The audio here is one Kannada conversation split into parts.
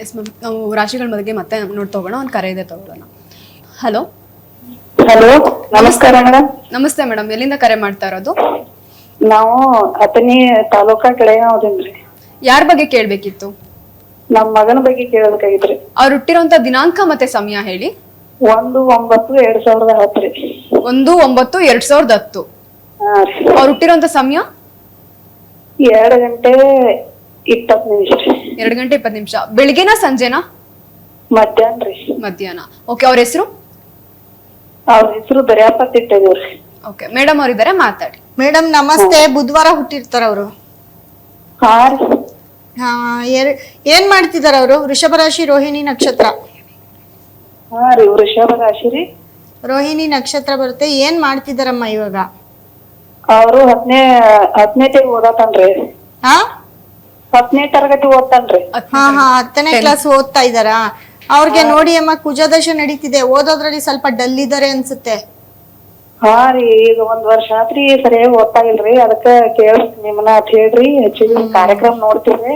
ಎಸ್ ಮ್ಯಾಮ್, ನಾವು ರಾಶಿಗಳ ಬಗ್ಗೆ ಮತ್ತೆ ನೋಡ್ತಾ ಹೋಗೋಣ. ಒಂದು ಕರೆ ಇದೆ, ತಗೊಳ್ಳೋಣ. ಹಲೋ ಹಲೋ, ನಮಸ್ಕಾರ ಮೇಡಮ್. ನಮಸ್ತೆ ಮೇಡಮ್, ಎಲ್ಲಿಂದ ಕರೆ ಮಾಡ್ತಾ ಇರೋದು? ನಾವು ಅಥಣಿ ತಾಲೂಕಾ ಕೆಳಗಾವದ್ರಿ. ಯಾರ ಬಗ್ಗೆ ಕೇಳಬೇಕಿತ್ತು? ನಮ್ ಮಗನ ಬಗ್ಗೆ ಕೇಳಬೇಕಾಗಿತ್ರಿ. ಅವ್ರು ಹುಟ್ಟಿರೋಂಥ ದಿನಾಂಕ ಮತ್ತೆ ಸಮಯ ಹೇಳಿ. 1/9/2010 ರೀ. 1/9/2010. ಹಾ ರೀ. ಅವ್ರು ಹುಟ್ಟಿರೋಂಥ ಸಮಯ 2:20 ರೀ. 2:20. ಬೆಳಿಗ್ಗೆನಾ ಸಂಜೆನಾ? ಮಧ್ಯಾಹ್ನ ರೀ. ಮಧ್ಯಾಹ್ನ. ಓಕೆ, ಅವ್ರ ಹೆಸರು? ಅವ್ರ ಹೆಸರು ದರ್ಯಾಪತ್ ಇಟ್ಟಿದೀವ್ರಿ. ಓಕೆ, ಮೇಡಮ್ ಅವರಿದ್ದಾರೆ, ಮಾತಾಡಿ. ಮೇಡಮ್ ನಮಸ್ತೆ. ಬುಧವಾರ ಹುಟ್ಟಿರ್ತಾರ ಅವರು. ಹಾ ರೀ. ಏನ್ ಮಾಡ್ತಿದಾರ ಅವರು? ವೃಷಭ ರಾಶಿ, ರೋಹಿಣಿ ನಕ್ಷತ್ರ. ಹಾ ರೀ, ವೃಷಭ ರಾಶಿ ರೀ. ರೋಹಿಣಿ ನಕ್ಷತ್ರ ಬರುತ್ತೆ. ಏನ್ ಮಾಡ್ತಿದಾರಮ್ಮ ಇವಾಗ? ಅವರು 10ನೇ ಓದತಾನ್ರಿ. ಹಾ, 10ನೇ ತರಗತಿ ಓದ್ತಾನ್ರಿ. ಹಾ ಹಾ 10ನೇ ಕ್ಲಾಸ್ ಓದ್ತಾ ಇದಾರಾ? ಅವ್ರಿಗೆ ನೋಡಿ ಅಮ್ಮ, ಕುಜದಶ ನಡೀತಿದೆ. ಓದೋದ್ರಲ್ಲಿ ಸ್ವಲ್ಪ ಡಲ್ ಇದಾರೆ ಅನ್ಸುತ್ತೆ. ಹಾ ರೀ, ಈಗ 1 ವರ್ಷ ಆತ್ರಿ ಸರಿಯಾಗಿ ಓದ್ತಾ ಇಲ್ರಿ. ಅದಕ್ಕ ಕೇಳ್ಬೇಕು ನಿಮ್ಮನ್ನ ಅಂತ ಹೇಳ್ರಿ. ಹೆಚ್ಚಿಗೆ ಕಾರ್ಯಕ್ರಮ ನೋಡ್ತೀವ್ರಿ.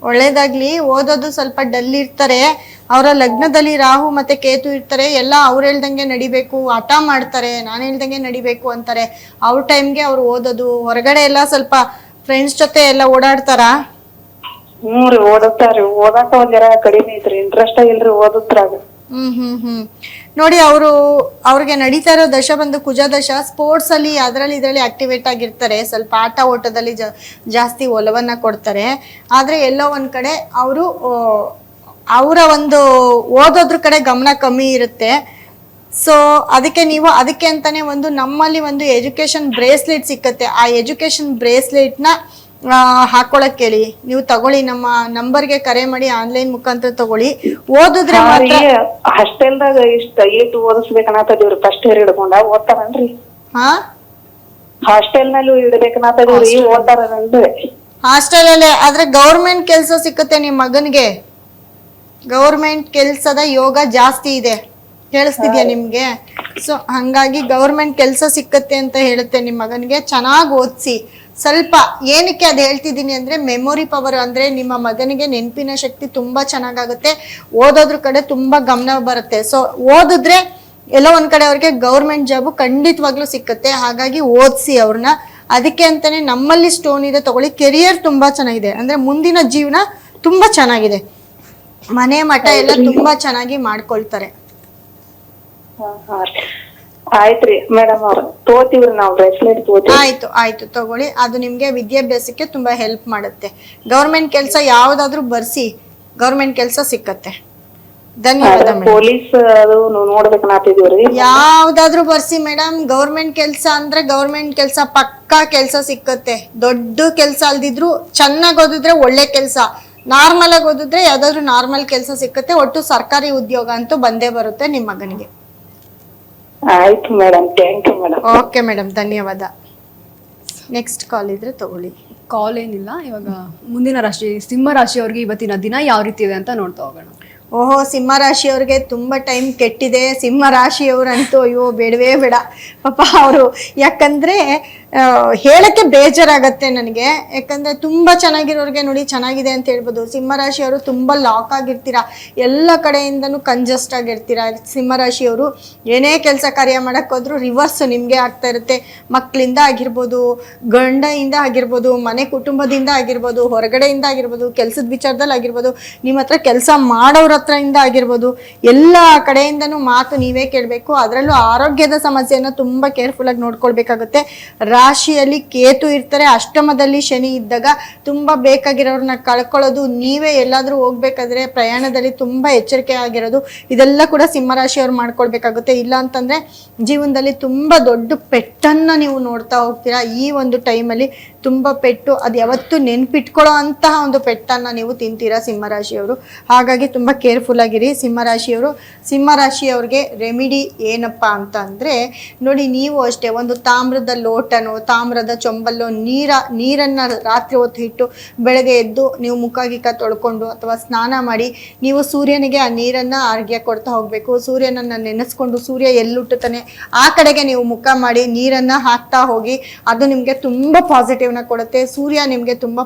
ಒಳ್ಳೇದಾಗ್ಲಿ. ಓದೋದು ಸ್ವಲ್ಪ ಡಲ್ ಇರ್ತಾರೆ. ಅವರ ಲಗ್ನದಲ್ಲಿ ರಾಹು ಮತ್ತೆ ಕೇತು ಇರ್ತಾರೆ. ಎಲ್ಲ ಅವ್ರು ಹೇಳ್ದಂಗೆ ನಡಿಬೇಕು, ಹಠ ಮಾಡ್ತಾರೆ, ನಾನು ಹೇಳ್ದಂಗೆ ನಡಿಬೇಕು ಅಂತಾರೆ. ಅವ್ರ ಟೈಮ್ಗೆ ಅವ್ರು ಓದೋದು. ಹೊರಗಡೆ ಎಲ್ಲ ಸ್ವಲ್ಪ ಫ್ರೆಂಡ್ಸ್ ಜೊತೆ ಎಲ್ಲ ಓಡಾಡ್ತಾರ. ರೀ, ಓದತ್ತಾರ್ರಿ. ಓದಾಕ ಒಂದ್ ಜರ ಕಡಿಮೆ ಐತ್ರಿ, ಇಂಟ್ರೆಸ್ಟ್ ಇಲ್ರಿ ಓದತ್ರಾಗ. ನೋಡಿ, ಅವ್ರಿಗೆ ನಡೀತಾ ಇರೋ ದಶ ಬಂದು ಕುಜ ದಶ. ಸ್ಪೋರ್ಟ್ಸ್ ಅಲ್ಲಿ ಅದರಲ್ಲಿ ಇದರಲ್ಲಿ ಆಕ್ಟಿವೇಟ್ ಆಗಿರ್ತಾರೆ. ಸ್ವಲ್ಪ ಆಟ ಓಟದಲ್ಲಿ ಜಾಸ್ತಿ ಒಲವನ್ನ ಕೊಡ್ತಾರೆ. ಆದ್ರೆ ಎಲ್ಲೋ ಒಂದ್ ಕಡೆ ಅವರು ಅವರ ಒಂದು ಓದೋದ್ರ ಕಡೆ ಗಮನ ಕಮ್ಮಿ ಇರುತ್ತೆ. ಸೊ ಅದಕ್ಕೆ ಅಂತಾನೆ ನಮ್ಮಲ್ಲಿ ಒಂದು ಎಜುಕೇಶನ್ ಬ್ರೇಸ್ಲೆಟ್ ಸಿಕ್ಕತ್ತೆ. ಆ ಎಜುಕೇಶನ್ ಬ್ರೇಸ್ಲೆಟ್ನ ಹಾಕೊಳಕ್ ಹೇಳಿ. ನೀವು ತಗೊಳ್ಳಿ, ನಮ್ಮ ನಂಬರ್ಗೆ ಕರೆ ಮಾಡಿ, ಆನ್ಲೈನ್ ಮುಖಾಂತರ ತಗೊಳ್ಳಿ. ಓದಿದ್ರೆ ಹಾಸ್ಟೆಲ್ದಾಗ ಇಷ್ಟು ಓದಿಸ್ಬೇಕನ್ನತ್ತದೀವ್ರಿ. First year ಹಿಡ್ಕೊಂಡ ಓದ್ತಾರನ್ರಿ? ಹಾ, ಹಾಸ್ಟೆಲ್ ನಲ್ಲಿ ಇಡ್ಬೇಕನ್ನತ್ತದೀವ್ರಿ. ಓದ್ತಾರನ್ರಿ? ಹಾಸ್ಟೆಲ್ ಅಲ್ಲೇ. ಆದ್ರೆ ಗೌರ್ಮೆಂಟ್ ಕೆಲ್ಸ ಸಿಕ್ಕತ್ತೆ ನಿಮ್ ಮಗನ್ಗೆ. ಗೌರ್ಮೆಂಟ್ ಕೆಲ್ಸದ ಯೋಗ ಜಾಸ್ತಿ ಇದೆ. ಕೇಳಿಸ್ತಿದ್ಯಾ ನಿಮ್ಗೆ? ಸೊ ಹಂಗಾಗಿ ಗೌರ್ಮೆಂಟ್ ಕೆಲ್ಸ ಸಿಕ್ಕತ್ತೆ ಅಂತ ಹೇಳುತ್ತೆ ನಿಮ್ ಮಗನ್ಗೆ. ಚೆನ್ನಾಗಿ ಓದಿಸಿ. ಸ್ವಲ್ಪ ಏನಕ್ಕೆ ಅದು ಹೇಳ್ತಿದ್ದೀನಿ ಅಂದ್ರೆ, ಮೆಮೊರಿ ಪವರ್ ಅಂದ್ರೆ ನಿಮ್ಮ ಮಗನಿಗೆ ನೆನಪಿನ ಶಕ್ತಿ ತುಂಬಾ ಚೆನ್ನಾಗಾಗುತ್ತೆ. ಓದೋದ್ರ ಕಡೆ ತುಂಬಾ ಗಮನ ಬರುತ್ತೆ. ಸೊ ಓದಿದ್ರೆ ಎಲ್ಲೋ ಒಂದ್ ಕಡೆ ಅವ್ರಿಗೆ ಗೌರ್ಮೆಂಟ್ ಜಾಬ್ ಖಂಡಿತವಾಗ್ಲೂ ಸಿಕ್ಕತ್ತೆ. ಹಾಗಾಗಿ ಓದಿಸಿ ಅವ್ರನ್ನ. ಅದಕ್ಕೆ ಅಂತಾನೆ ನಮ್ಮಲ್ಲಿ ಸ್ಟೋನ್ ಇದೆ, ತಗೊಳ್ಳಿ. ಕೆರಿಯರ್ ತುಂಬಾ ಚೆನ್ನಾಗಿದೆ. ಅಂದ್ರೆ ಮುಂದಿನ ಜೀವನ ತುಂಬಾ ಚೆನ್ನಾಗಿದೆ. ಮನೆ ಮಠ ಎಲ್ಲ ತುಂಬಾ ಚೆನ್ನಾಗಿ ಮಾಡ್ಕೊಳ್ತಾರೆ. ಆಯ್ತ್ರಿ ಮೇಡಮ್ ಅವ್ರ, ತಗೋತೀವ್ರಿ ನಾವು ಬ್ರೇಸ್ಲೆಟ್ ತಗೋತೀವಿ. ಆಯ್ತು ತಗೊಳ್ಳಿ. ಅದು ನಿಮ್ಗೆ ವಿದ್ಯಾಭ್ಯಾಸಕ್ಕೆ ತುಂಬಾ ಹೆಲ್ಪ್ ಮಾಡುತ್ತೆ. ಗೌರ್ಮೆಂಟ್ ಕೆಲಸ ಯಾವ್ದಾದ್ರು ಬರ್ಸಿ, ಗೌರ್ಮೆಂಟ್ ಕೆಲಸ ಸಿಕ್ಕತ್ತೆ. ಧನ್ಯವಾದ. ಪೊಲೀಸ್ ಅದು ನೋಡ್ಬೇಕನ್ನತ್ತಿದೀವ್ರಿ. ಯಾವ್ದಾದ್ರು ಬರ್ಸಿ ಮೇಡಮ್. ಗೌರ್ಮೆಂಟ್ ಕೆಲಸ ಅಂದ್ರೆ ಗೌರ್ಮೆಂಟ್ ಕೆಲಸ ಪಕ್ಕಾ ಕೆಲಸ ಸಿಕ್ಕತ್ತೆ. ದೊಡ್ಡ ಕೆಲಸ ಅಲ್ದಿದ್ರು ಚೆನ್ನಾಗಿ ಓದಿದ್ರೆ ಒಳ್ಳೆ ಕೆಲಸ, ನಾರ್ಮಲ್ ಆಗಿ ಓದಿದ್ರೆ ಯಾವ್ದಾದ್ರು ನಾರ್ಮಲ್ ಕೆಲಸ ಸಿಕ್ಕತ್ತೆ. ಒಟ್ಟು ಸರ್ಕಾರಿ ಉದ್ಯೋಗ ಅಂತೂ ಬಂದೇ ಬರುತ್ತೆ ನಿಮ್ ಮಗನಿಗೆ. ಆಯ್ತು madam, thank you madam. Okay madam, ಧನ್ಯವಾದ. ನೆಕ್ಸ್ಟ್ ಕಾಲ್ ಇದ್ರೆ ತಗೊಳ್ಳಿ. ಕಾಲ್ ಏನಿಲ್ಲ. ಇವಾಗ ಮುಂದಿನ ರಾಶಿ ಸಿಂಹ ರಾಶಿಯವ್ರಿಗೆ ಇವತ್ತಿನ ದಿನ ಯಾವ ರೀತಿ ಇದೆ ಅಂತ ನೋಡ್ತಾ ಹೋಗೋಣ. ಓಹೋ, ಸಿಂಹ ರಾಶಿಯವ್ರಿಗೆ ತುಂಬಾ ಟೈಮ್ ಕೆಟ್ಟಿದೆ. ಸಿಂಹ ರಾಶಿಯವ್ರಂತೂ ಅಯ್ಯೋ ಬೇಡವೇ ಬೇಡ ಪಾಪ ಅವರು. ಯಾಕಂದ್ರೆ ಹೇಳಕ್ಕೆ ಬೇಜಾರಾಗತ್ತೆ ನನಗೆ. ಯಾಕಂದ್ರೆ ತುಂಬಾ ಚೆನ್ನಾಗಿರೋರ್ಗೆ ನೋಡಿ ಚೆನ್ನಾಗಿದೆ ಅಂತ ಹೇಳ್ಬೋದು. ಸಿಂಹ ರಾಶಿಯವರು ತುಂಬಾ ಲಾಕ್ ಆಗಿರ್ತೀರಾ. ಎಲ್ಲ ಕಡೆಯಿಂದನೂ ಕಂಜಸ್ಟ್ ಆಗಿರ್ತೀರಾ ಸಿಂಹ ರಾಶಿಯವರು. ಏನೇ ಕೆಲಸ ಕಾರ್ಯ ಮಾಡಕ್ ಹೋದ್ರು ರಿವರ್ಸ್ ನಿಮ್ಗೆ ಆಗ್ತಾ ಇರುತ್ತೆ. ಮಕ್ಕಳಿಂದ ಆಗಿರ್ಬೋದು, ಗಂಡಯಿಂದ ಆಗಿರ್ಬೋದು, ಮನೆ ಕುಟುಂಬದಿಂದ ಆಗಿರ್ಬೋದು, ಹೊರಗಡೆಯಿಂದ ಆಗಿರ್ಬೋದು, ಕೆಲಸದ ವಿಚಾರದಲ್ಲಿ ಆಗಿರ್ಬೋದು, ನಿಮ್ಮ ಹತ್ರ ಕೆಲಸ ಮಾಡೋರ ಹತ್ರದಿಂದ ಆಗಿರ್ಬೋದು, ಎಲ್ಲ ಕಡೆಯಿಂದನೂ ಮಾತು ನೀವೇ ಕೇಳಬೇಕು. ಅದರಲ್ಲೂ ಆರೋಗ್ಯದ ಸಮಸ್ಯೆಯನ್ನು ತುಂಬಾ ಕೇರ್ಫುಲ್ ಆಗಿ ನೋಡ್ಕೊಳ್ಬೇಕಾಗುತ್ತೆ. ರಾಶಿಯಲ್ಲಿ ಕೇತು ಇರ್ತಾರೆ. ಅಷ್ಟಮದಲ್ಲಿ ಶನಿ ಇದ್ದಾಗ ತುಂಬಾ ಬೇಕಾಗಿರೋರನ್ನ ಕಳ್ಕೊಳ್ಳೋದು, ನೀವೇ ಎಲ್ಲಾದ್ರೂ ಹೋಗ್ಬೇಕಾದ್ರೆ ಪ್ರಯಾಣದಲ್ಲಿ ತುಂಬಾ ಎಚ್ಚರಿಕೆ ಆಗಿರೋದು, ಇದೆಲ್ಲ ಕೂಡ ಸಿಂಹರಾಶಿಯವ್ರು ಮಾಡ್ಕೊಳ್ಬೇಕಾಗುತ್ತೆ. ಇಲ್ಲ ಅಂತಂದ್ರೆ ಜೀವನದಲ್ಲಿ ತುಂಬಾ ದೊಡ್ಡ ಪೆಟ್ಟನ್ನ ನೀವು ನೋಡ್ತಾ ಹೋಗ್ತೀರಾ. ಈ ಒಂದು ಟೈಮಲ್ಲಿ ತುಂಬಾ ಪೆಟ್ಟು, ಅದು ಯಾವತ್ತೂ ನೆನ್ಪಿಟ್ಕೊಳ್ಳೋ ಅಂತಹ ಒಂದು ಪೆಟ್ಟನ್ನ ನೀವು ತಿಂತೀರಾ ಸಿಂಹರಾಶಿಯವರು. ಹಾಗಾಗಿ ತುಂಬಾ ಕೇರ್ಫುಲ್ ಆಗಿರಿ ಸಿಂಹರಾಶಿಯವರು. ಸಿಂಹರಾಶಿಯವ್ರಿಗೆ ರೆಮಿಡಿ ಏನಪ್ಪಾ ಅಂತ ಅಂದ್ರೆ, ನೋಡಿ ನೀವು ಅಷ್ಟೇ ಒಂದು ತಾಮ್ರದ ಲೋಟನೋ ಲೋಟನೋ ತಾಮ್ರದ ಚೊಂಬಲ್ಲೋ ನೀರನ್ನ ರಾತ್ರಿ ಹೊತ್ತು ಇಟ್ಟು ಬೆಳಗ್ಗೆ ಎದ್ದು ನೀವು ಮುಖ ಗಿಕ್ಕ ತೊಳ್ಕೊಂಡು ಅಥವಾ ಸ್ನಾನ ಮಾಡಿ ನೀವು ಸೂರ್ಯನಿಗೆ ಆ ನೀರನ್ನ ಅರ್ಘ್ಯ ಕೊಡ್ತಾ ಹೋಗ್ಬೇಕು. ಸೂರ್ಯನನ್ನ ನೆನೆಸ್ಕೊಂಡು ಸೂರ್ಯ ಎಲ್ಲುಟ್ಟುತ್ತಾನೆ ಆ ಕಡೆಗೆ ನೀವು ಮುಖ ಮಾಡಿ ನೀರನ್ನ ಹಾಕ್ತಾ ಹೋಗಿ. ಅದು ನಿಮ್ಗೆ ತುಂಬಾ ಪಾಸಿಟಿವ್ನ ಕೊಡುತ್ತೆ. ಸೂರ್ಯ ನಿಮ್ಗೆ ತುಂಬಾ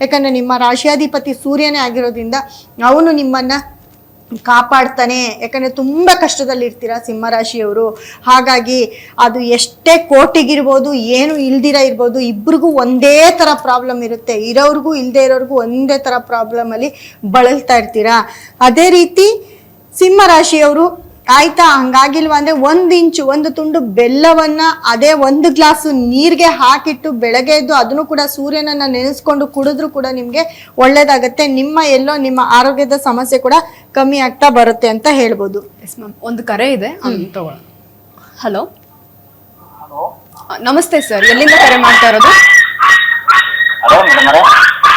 ಯಾಕಂದ್ರೆ ನಿಮ್ಮ ರಾಶಿಯಾಧಿಪತಿ ಸೂರ್ಯನೇ ಆಗಿರೋದ್ರಿಂದ ಅವನು ನಿಮ್ಮನ್ನ ಕಾಪಾಡ್ತಾನೆ. ಯಾಕಂದ್ರೆ ತುಂಬಾ ಕಷ್ಟದಲ್ಲಿ ಇರ್ತೀರಾ ಸಿಂಹರಾಶಿಯವರು. ಹಾಗಾಗಿ ಅದು ಎಷ್ಟೇ ಕೋಟಿಗಿರ್ಬೋದು, ಏನು ಇಲ್ದಿರ ಇರ್ಬೋದು, ಇಬ್ರಿಗೂ ಒಂದೇ ತರ ಪ್ರಾಬ್ಲಮ್ ಇರುತ್ತೆ. ಇರೋರ್ಗೂ ಇಲ್ದೇ ಇರೋರ್ಗೂ ಒಂದೇ ತರ ಪ್ರಾಬ್ಲಮ್ ಅಲ್ಲಿ ಬಳಲ್ತಾ ಇರ್ತೀರಾ. ಅದೇ ರೀತಿ ಸಿಂಹರಾಶಿಯವರು ಆಯ್ತಾ, ಹಂಗಾಗಿಲ್ವಾ ಅಂದ್ರೆ 1 ಇಂಚು 1 ತುಂಡು ಬೆಲ್ಲವನ್ನ ಅದೇ 1 ಗ್ಲಾಸ್ ನೀರ್ಗೆ ಹಾಕಿಟ್ಟು ಬೆಳಗ್ಗೆ ಎದ್ದು ಅದನ್ನು ಕೂಡ ಸೂರ್ಯನನ್ನ ನೆನೆಸ್ಕೊಂಡು ಕುಡಿದ್ರು ಕೂಡ ನಿಮ್ಗೆ ಒಳ್ಳೇದಾಗತ್ತೆ. ನಿಮ್ಮ ಆರೋಗ್ಯದ ಸಮಸ್ಯೆ ಕೂಡ ಕಮ್ಮಿ ಆಗ್ತಾ ಬರುತ್ತೆ ಅಂತ ಹೇಳ್ಬೋದು. ಎಸ್ ಮ್ಯಾಮ್, ಒಂದು ಕರೆ ಇದೆ, ತಗೊಳ್ಳೋಣ. ಹಲೋ, ನಮಸ್ತೆ ಸರ್, ಎಲ್ಲಿಂದ ಕರೆ ಮಾಡ್ತಾ ಇರೋದು?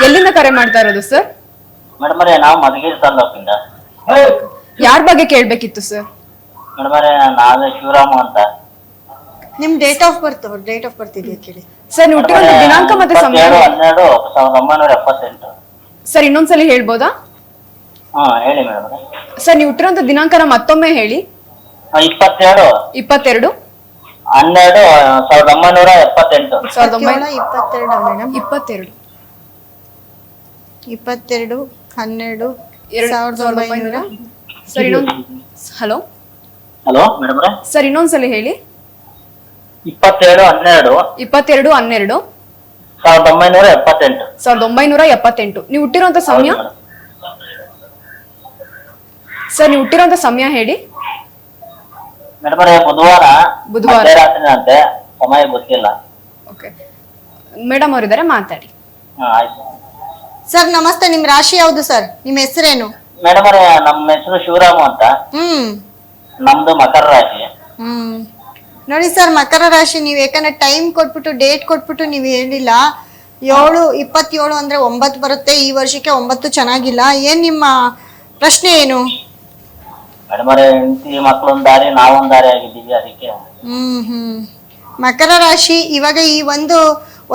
ಎಲ್ಲಿಂದ ಕರೆ ಮಾಡ್ತಾ ಇರೋದು ಸರ್? ಮೇಡಮ್ ನಾವು ಮಧುಗಿರಿ ತಾಲೂಕಿಂದ. ಯಾರ ಬಗ್ಗೆ ಕೇಳ್ಬೇಕಿತ್ತು ಸರ್? ಮೇಡಮ್ ನಾವೇ ಶಿವರಾಮು ಅಂತ. ನಿಮ್ ಡೇಟ್ ಆಫ್ ಬರ್ತ್ ಇದೆಯಾ ಕೇಳಿ ಸರ್. ನೀವು ಹುಟ್ಟಿರೋ ದಿನಾಂಕ ಮತ್ತೆ ಸಮಯ 12/12/1978. ಸರ್ ಇನ್ನೊಂದ್ಸಲಿ ಹೇಳ್ಬೋದಾ? ಹೇಳಿ ಮೇಡಮ್. ಸರ್ ನೀವು ಹುಟ್ಟಿರೋ ದಿನಾಂಕನ ಮತ್ತೊಮ್ಮೆ ಹೇಳಿ. 22 22 12 1978. 22 ಮೇಡಮ್. 22 12 12 1900. ಸರ್ ಇನ್ನೊಂದು ಹಲೋ ಹಲೋ ಮೇಡಮ್. ಸರ್ ಇನ್ನೊಂದ್ಸಲಿ ಹೇಳಿ. 22 12 12 1978. 1978. ನೀವು ಹುಟ್ಟಿರುವಂತ ಸಮಯ ಸರ್, ನೀವು ಹುಟ್ಟಿರುವಂತ ಸಮಯ ಹೇಳಿ. ಮೇಡಮ್ ಬುಧವಾರ ರಾತ್ರಿ ಅಂತೆ, ಸಮಯ ಗೊತ್ತಿಲ್ಲ. ಓಕೆ ಮೇಡಮ್ ಅವರಿದ್ದಾರೆ, ಮಾತಾಡಿ. ಆಯ್ತು ಸರ್ ನಮಸ್ತೆ. ನಿಮ್ ರಾಶಿ ಯಾವ್ದು ಸರ್? ನಿಮ್ ಹೆಸರೇನು? ಮೇಡಮ್ ನಮ್ಮ ಹೆಸರು ಶಿವರಾಮು ಅಂತ. ನಮ್ದು ಮಕರ ರಾಶಿ. ನೋಡಿ ಸರ್, ಮಕರ ರಾಶಿ. ನೀವ್ ಯಾಕಂದ್ರೆ ಟೈಮ್ ಕೊಟ್ಬಿಟ್ಟು ಡೇಟ್ ಕೊಟ್ಬಿಟ್ಟು ನೀವ್ ಹೇಳಿಲ್ಲ. 7/27 ಅಂದ್ರೆ 9 ಬರುತ್ತೆ. ಈ ವರ್ಷಕ್ಕೆ 9 ಚೆನ್ನಾಗಿಲ್ಲ. ಏನ್ ನಿಮ್ಮ ಪ್ರಶ್ನೆ ಏನು? ಮೇಡಮ್ ಹೆಂಡತಿ ಮಕ್ಳೊಂದ್ ದಾರಿ, ನಾವೊಂದ್ ದಾರಿ ಆಗಿದ್ದೀವಿ, ಅದಕ್ಕೆ. ಮಕರ ರಾಶಿ ಇವಾಗ ಈ